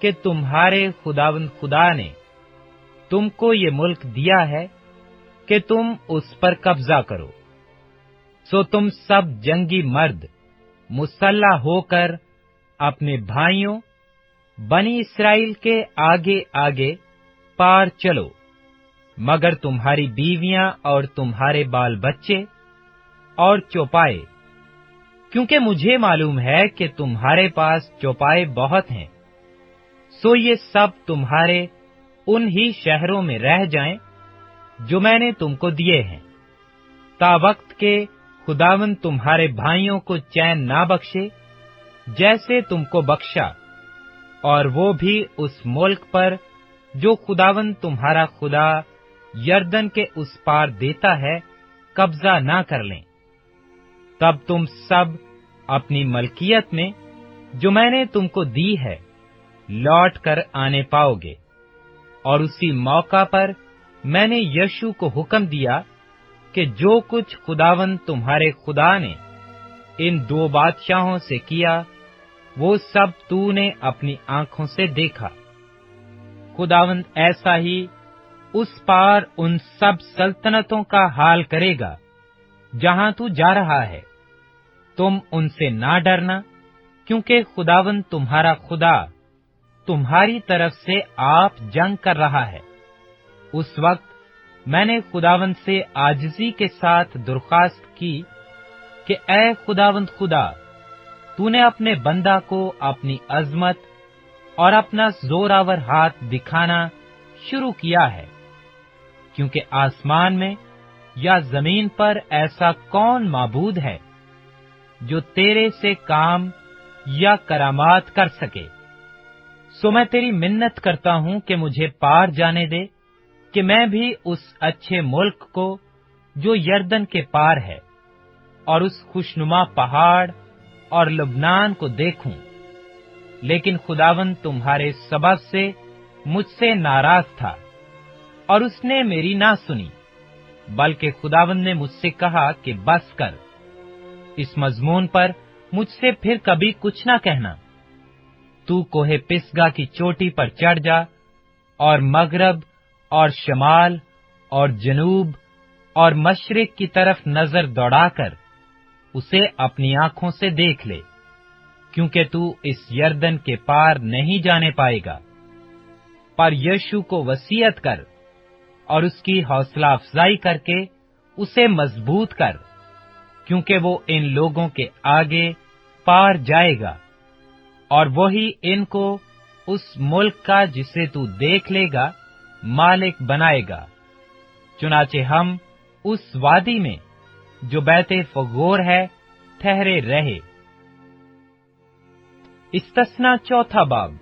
کہ تمہارے خداوند خدا نے تم کو یہ ملک دیا ہے کہ تم اس پر قبضہ کرو۔ سو تم سب جنگی مرد مسلح ہو کر اپنے بھائیوں بنی اسرائیل کے آگے آگے پار چلو، مگر تمہاری بیویاں اور تمہارے بال بچے اور چوپائے، کیونکہ مجھے معلوم ہے کہ تمہارے پاس چوپائے بہت ہیں، سو یہ سب تمہارے ان ہی شہروں میں رہ جائیں جو میں نے تم کو دیے ہیں، تا وقت کے خداوند تمہارے بھائیوں کو چین نہ بخشے جیسے تم کو بخشا، اور وہ بھی اس ملک پر جو خداوند تمہارا خدا یردن کے اس پار دیتا ہے قبضہ نہ کر لیں۔ تب تم سب اپنی ملکیت میں جو میں نے تم کو دی ہے لوٹ کر آنے پاؤ گے۔ اور اسی موقع پر میں نے یشوع کو حکم دیا کہ جو کچھ خداوند تمہارے خدا نے ان 2 بادشاہوں سے کیا وہ سب تو نے اپنی آنکھوں سے دیکھا۔ خداوند ایسا ہی اس پار ان سب سلطنتوں کا حال کرے گا جہاں تو جا رہا ہے۔ تم ان سے نہ ڈرنا، کیونکہ خداوند تمہارا خدا تمہاری طرف سے آپ جنگ کر رہا ہے۔ اس وقت میں نے خداوند سے عاجزی کے ساتھ درخواست کی کہ اے خداوند خدا، تو نے اپنے بندہ کو اپنی عظمت اور اپنا زوراور ہاتھ دکھانا شروع کیا ہے، کیونکہ آسمان میں یا زمین پر ایسا کون معبود ہے جو تیرے سے کام یا کرامات کر سکے۔ سو میں تیری منت کرتا ہوں کہ مجھے پار جانے دے کہ میں بھی اس اچھے ملک کو جو یردن کے پار ہے اور اس خوشنما پہاڑ اور لبنان کو دیکھوں۔ لیکن خداوند تمہارے سبب سے مجھ سے ناراض تھا اور اس نے میری نہ سنی، بلکہ خداوند نے مجھ سے کہا کہ بس کر، اس مضمون پر مجھ سے پھر کبھی کچھ نہ کہنا۔ تو کوہ پسگا کی چوٹی پر چڑھ جا اور مغرب اور شمال اور جنوب اور مشرق کی طرف نظر دوڑا کر اسے اپنی آنکھوں سے دیکھ لے، کیونکہ تو اس یردن کے پار نہیں جانے پائے گا۔ پر یشوع کو وصیت کر اور اس کی حوصلہ افزائی کر کے اسے مضبوط کر، کیونکہ وہ ان لوگوں کے آگے پار جائے گا، اور وہی ان کو اس ملک کا جسے تو دیکھ لے گا مالک بنائے گا۔ چنانچہ ہم اس وادی میں جو بیت فگور ہے ٹھہرے رہے۔ استثنا چوتھا باب۔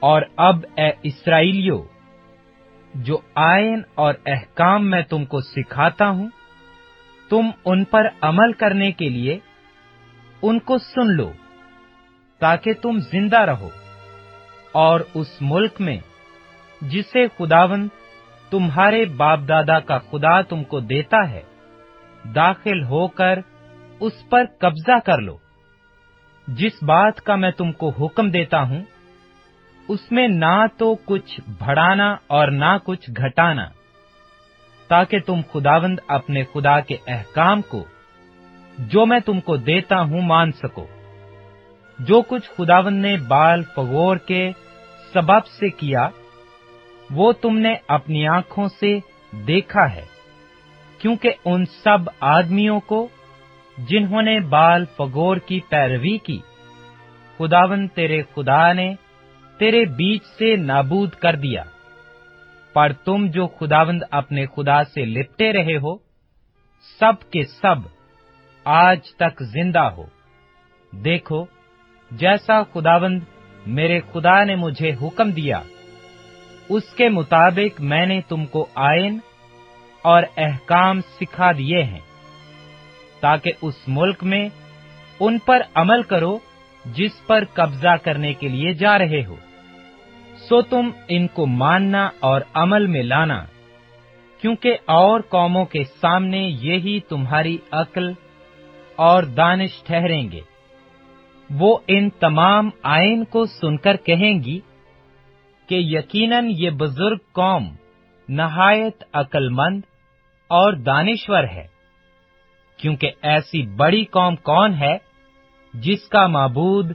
اور اب اے اسرائیلیو، جو آئین اور احکام میں تم کو سکھاتا ہوں، تم ان پر عمل کرنے کے لیے ان کو سن لو، تاکہ تم زندہ رہو، اور اس ملک میں جسے خداوند تمہارے باپ دادا کا خدا تم کو دیتا ہے داخل ہو کر اس پر قبضہ کر لو۔ جس بات کا میں تم کو حکم دیتا ہوں اس میں نہ تو کچھ بڑھانا اور نہ کچھ گھٹانا، تاکہ تم خداوند اپنے خدا کے احکام کو جو میں تم کو دیتا ہوں مان سکو۔ جو کچھ خداوند نے بال فغور کے سبب سے کیا وہ تم نے اپنی آنکھوں سے دیکھا ہے، کیونکہ ان سب آدمیوں کو جنہوں نے بال فغور کی پیروی کی خداوند تیرے خدا نے تیرے بیچ سے نابود کر دیا۔ پر تم جو خداوند اپنے خدا سے لپٹے رہے ہو سب کے سب آج تک زندہ ہو۔ دیکھو، جیسا خداوند میرے خدا نے مجھے حکم دیا اس کے مطابق میں نے تم کو آئین اور احکام سکھا دیے ہیں، تاکہ اس ملک میں ان پر عمل کرو جس پر قبضہ کرنے کے لیے جا رہے ہو۔ سو تم ان کو ماننا اور عمل میں لانا، کیونکہ اور قوموں کے سامنے یہی تمہاری عقل اور دانش ٹھہریں گے۔ وہ ان تمام آئین کو سن کر کہیں گی کہ یقیناً یہ بزرگ قوم نہایت عقلمند اور دانشور ہے، کیونکہ ایسی بڑی قوم کون ہے جس کا معبود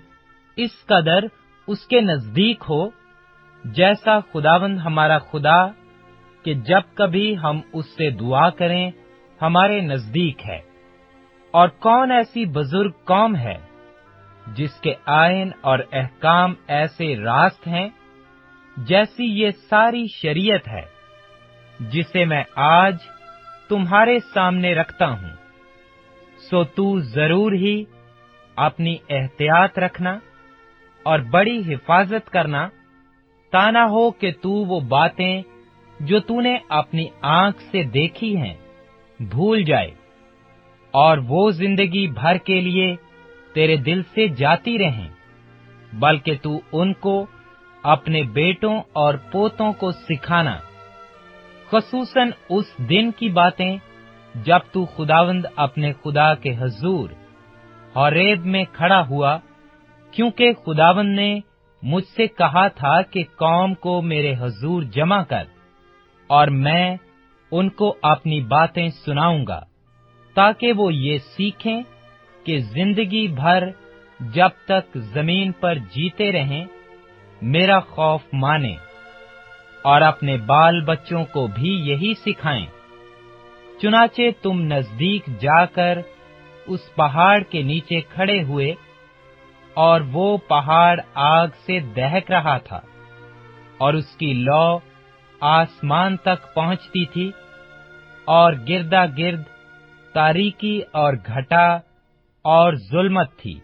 اس قدر اس کے نزدیک ہو جیسا خداوند ہمارا خدا، کہ جب کبھی ہم اس سے دعا کریں ہمارے نزدیک ہے۔ اور کون ایسی بزرگ قوم ہے جس کے آئین اور احکام ایسے راست ہیں جیسی یہ ساری شریعت ہے جسے میں آج تمہارے سامنے رکھتا ہوں۔ سو تو ضرور ہی اپنی احتیاط رکھنا اور بڑی حفاظت کرنا، تا نہ ہو کہ تو وہ باتیں جو تو نے اپنی آنکھ سے دیکھی ہیں بھول جائے، اور وہ زندگی بھر کے لیے تیرے دل سے جاتی رہیں، بلکہ تو ان کو اپنے بیٹوں اور پوتوں کو سکھانا، خصوصاً اس دن کی باتیں جب تو خداوند اپنے خدا کے حضور حوریب میں کھڑا ہوا، کیونکہ خداوند نے مجھ سے کہا تھا کہ قوم کو میرے حضور جمع کر، اور میں ان کو اپنی باتیں سناؤں گا، تاکہ وہ یہ سیکھیں کہ زندگی بھر جب تک زمین پر جیتے رہیں میرا خوف مانیں، اور اپنے بال بچوں کو بھی یہی سکھائیں۔ چنانچہ تم نزدیک جا کر اس پہاڑ کے نیچے کھڑے ہوئے، اور وہ پہاڑ آگ سے دہک رہا تھا، اور اس کی لو آسمان تک پہنچتی تھی، اور گردا گرد تاریکی اور گھٹا اور ظلمت تھی۔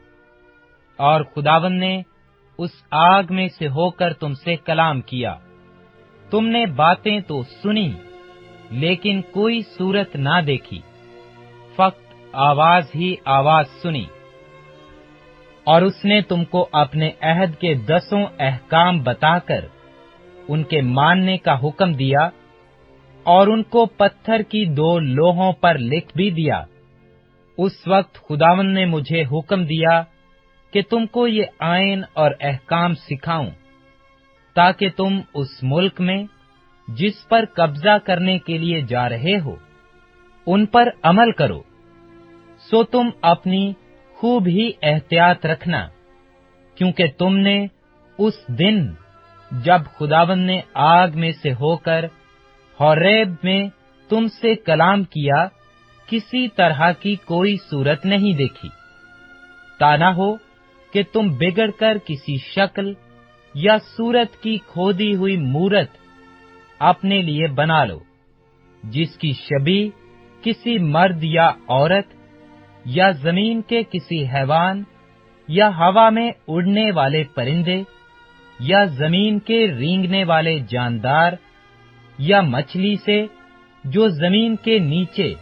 اور خداوند نے اس آگ میں سے ہو کر تم سے کلام کیا۔ تم نے باتیں تو سنی لیکن کوئی صورت نہ دیکھی، فقط آواز ہی آواز سنی۔ اور اس نے تم کو اپنے عہد کے 10 احکام بتا کر ان کے ماننے کا حکم دیا، اور ان کو پتھر کی 2 لوحوں پر لکھ بھی دیا۔ اس وقت خداوند نے مجھے حکم دیا کہ تم کو یہ آئین اور احکام سکھاؤں، تاکہ تم اس ملک میں جس پر قبضہ کرنے کے لیے جا رہے ہو ان پر عمل کرو۔ سو تم اپنی خوب ہی احتیاط رکھنا، کیونکہ تم نے اس دن جب خداوند نے آگ میں سے ہو کر حوریب میں تم سے کلام کیا کسی طرح کی کوئی صورت نہیں دیکھی، تا نہ ہو کہ تم بگڑ کر کسی شکل یا صورت کی کھودی ہوئی مورت اپنے لیے بنا لو، جس کی شبیہ کسی مرد یا عورت یا زمین کے کسی حیوان یا ہوا میں اڑنے والے پرندے یا زمین کے رینگنے والے جاندار یا مچھلی سے جو زمین کے نیچے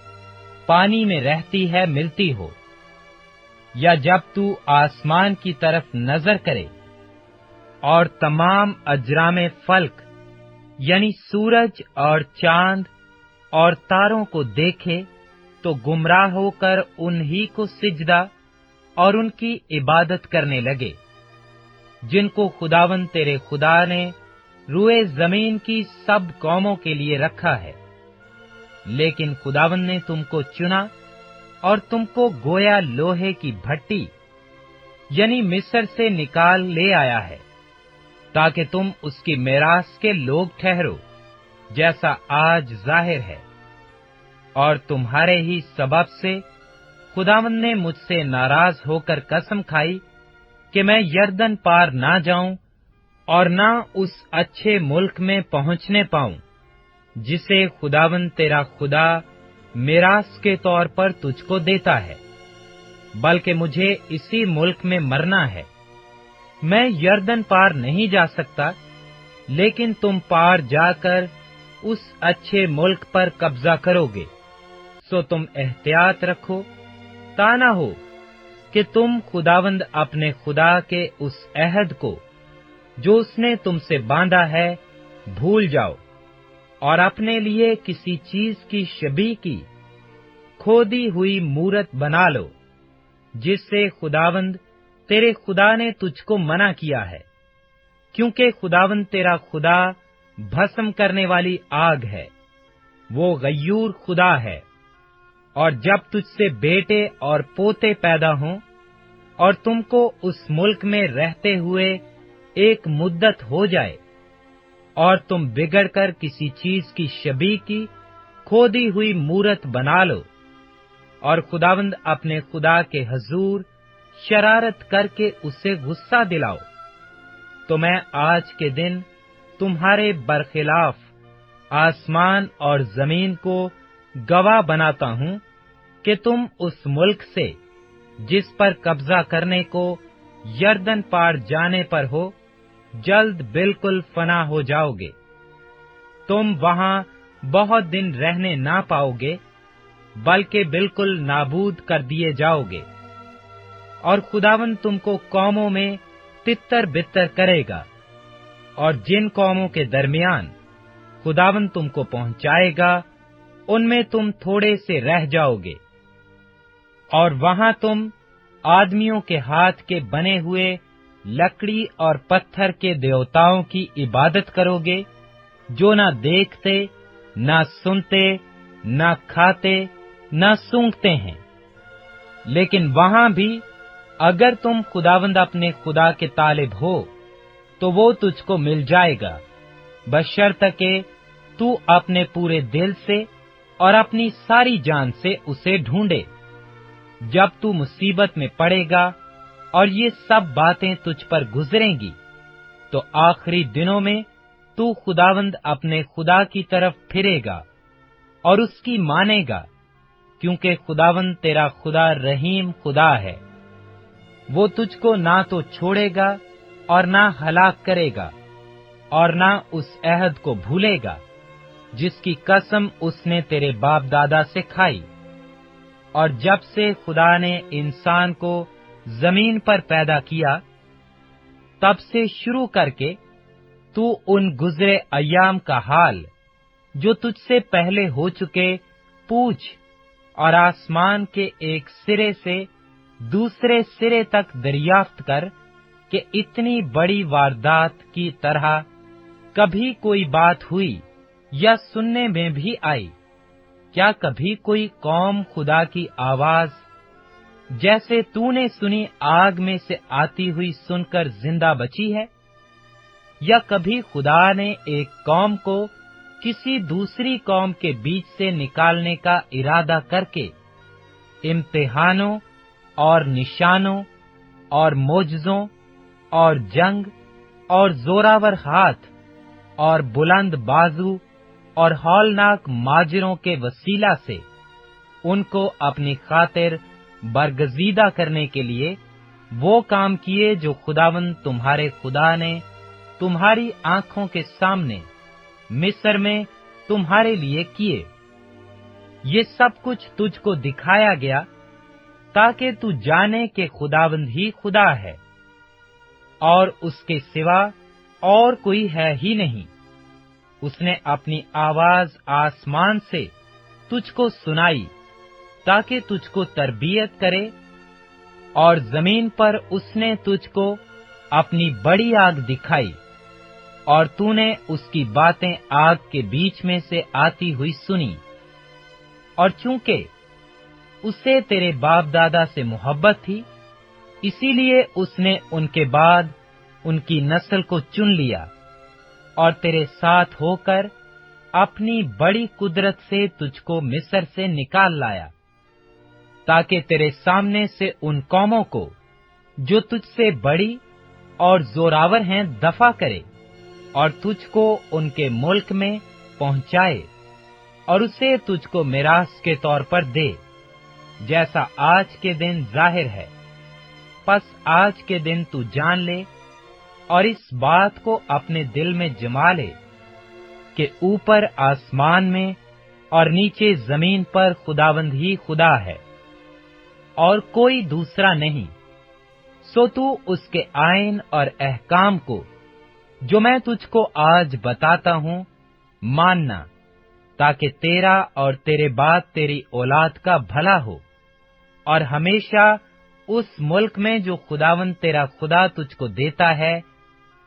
پانی میں رہتی ہے ملتی ہو، یا جب تو آسمان کی طرف نظر کرے اور تمام اجرام فلک یعنی سورج اور چاند اور تاروں کو دیکھے تو گمراہ ہو کر انہی کو سجدہ اور ان کی عبادت کرنے لگے، جن کو خداوند تیرے خدا نے روئے زمین کی سب قوموں کے لیے رکھا ہے۔ لیکن خداوند نے تم کو چنا اور تم کو گویا لوہے کی بھٹی یعنی مصر سے نکال لے آیا ہے، تاکہ تم اس کی میراث کے لوگ ٹھہرو، جیسا آج ظاہر ہے۔ اور تمہارے ہی سبب سے خداوند نے مجھ سے ناراض ہو کر قسم کھائی کہ میں یردن پار نہ جاؤں اور نہ اس اچھے ملک میں پہنچنے پاؤں جسے خداوند تیرا خدا میراث کے طور پر تجھ کو دیتا ہے، بلکہ مجھے اسی ملک میں مرنا ہے۔ میں یردن پار نہیں جا سکتا، لیکن تم پار جا کر اس اچھے ملک پر قبضہ کرو گے۔ سو تم احتیاط رکھو، تا نہ ہو کہ تم خداوند اپنے خدا کے اس عہد کو جو اس نے تم سے باندھا ہے بھول جاؤ، اور اپنے لیے کسی چیز کی شبیہ کی کھودی ہوئی مورت بنا لو، جس سے خداوند تیرے خدا نے تجھ کو منع کیا ہے، کیونکہ خداوند تیرا خدا بھسم کرنے والی آگ ہے، وہ غیور خدا ہے۔ اور جب تجھ سے بیٹے اور پوتے پیدا ہوں اور تم کو اس ملک میں رہتے ہوئے ایک مدت ہو جائے اور تم بگڑ کر کسی چیز کی شبیہ کی کھودی ہوئی مورت بنا لو اور خداوند اپنے خدا کے حضور شرارت کر کے اسے غصہ دلاؤ، تو میں آج کے دن تمہارے برخلاف آسمان اور زمین کو گواہ بناتا ہوں کہ تم اس ملک سے جس پر قبضہ کرنے کو یردن پار جانے پر ہو، جلد بالکل فنا ہو جاؤ گے۔ تم وہاں بہت دن رہنے نہ پاؤ گے، بلکہ بالکل نابود کر دیے جاؤ گے۔ اور خداوند تم کو قوموں میں تتر بتر کرے گا، اور جن قوموں کے درمیان خداوند تم کو پہنچائے گا ان میں تم تھوڑے سے رہ جاؤ گے، اور وہاں تم آدمیوں کے ہاتھ کے بنے ہوئے لکڑی اور پتھر کے دیوتاؤں کی عبادت کرو گے، جو نہ دیکھتے، نہ سنتے، نہ کھاتے، نہ سونگھتے ہیں۔ لیکن وہاں بھی اگر تم خداوند اپنے خدا کے طالب ہو تو وہ تجھ کو مل جائے گا، بشرطہ کہ تو اپنے پورے دل سے اور اپنی ساری جان سے اسے ڈھونڈے۔ جب تو مصیبت میں پڑے گا اور یہ سب باتیں تجھ پر گزریں گی تو آخری دنوں میں تو خداوند اپنے خدا کی طرف پھرے گا اور اس کی مانے گا، کیونکہ خداوند تیرا خدا رحیم خدا ہے۔ وہ تجھ کو نہ تو چھوڑے گا اور نہ ہلاک کرے گا، اور نہ اس عہد کو بھولے گا جس کی قسم اس نے تیرے باپ دادا سے کھائی۔ اور جب سے خدا نے انسان کو زمین پر پیدا کیا، تب سے شروع کر کے تو ان گزرے ایام کا حال جو تجھ سے پہلے ہو چکے پوچھ، اور آسمان کے ایک سرے سے دوسرے سرے تک دریافت کر کہ اتنی بڑی واردات کی طرح کبھی کوئی بات ہوئی یا سننے میں بھی آئی؟ کیا کبھی کوئی قوم خدا کی آواز جیسے تو نے سنی آگ میں سے آتی ہوئی سن کر زندہ بچی ہے؟ یا کبھی خدا نے ایک قوم کو کسی دوسری قوم کے بیچ سے نکالنے کا ارادہ کر کے امتحانوں اور نشانوں اور معجزوں اور جنگ اور زوراور ہاتھ اور بلند بازو اور ہولناک ماجروں کے وسیلہ سے ان کو اپنی خاطر برگزیدہ کرنے کے لیے وہ کام کیے جو خداوند تمہارے خدا نے تمہاری آنکھوں کے سامنے مصر میں تمہارے لیے کیے؟ یہ سب کچھ تجھ کو دکھایا گیا تاکہ تو جانے کہ خداوند ہی خدا ہے اور اس کے سوا اور کوئی ہے ہی نہیں۔ اس نے اپنی آواز آسمان سے تجھ کو سنائی تاکہ تجھ کو تربیت کرے، اور زمین پر اس نے تجھ کو اپنی بڑی آگ دکھائی، اور تو نے اس کی باتیں آگ کے بیچ میں سے آتی ہوئی سنی۔ اور چونکہ اسے تیرے باپ دادا سے محبت تھی، اسی لیے اس نے ان کے بعد ان کی نسل کو چن لیا، اور تیرے ساتھ ہو کر اپنی بڑی قدرت سے تجھ کو مصر سے نکال لایا، تاکہ تیرے سامنے سے ان قوموں کو جو تجھ سے بڑی اور زوراور ہیں دفع کرے، اور تجھ کو ان کے ملک میں پہنچائے، اور اسے تجھ کو میراث کے طور پر دے، جیسا آج کے دن ظاہر ہے۔ پس آج کے دن تو جان لے اور اس بات کو اپنے دل میں جما لے کہ اوپر آسمان میں اور نیچے زمین پر خداوند ہی خدا ہے اور کوئی دوسرا نہیں۔ سو تو اس کے آئین اور احکام کو جو میں تجھ کو آج بتاتا ہوں ماننا، تاکہ تیرا اور تیرے بعد تیری اولاد کا بھلا ہو، اور ہمیشہ اس ملک میں جو خداوند تیرا خدا تجھ کو دیتا ہے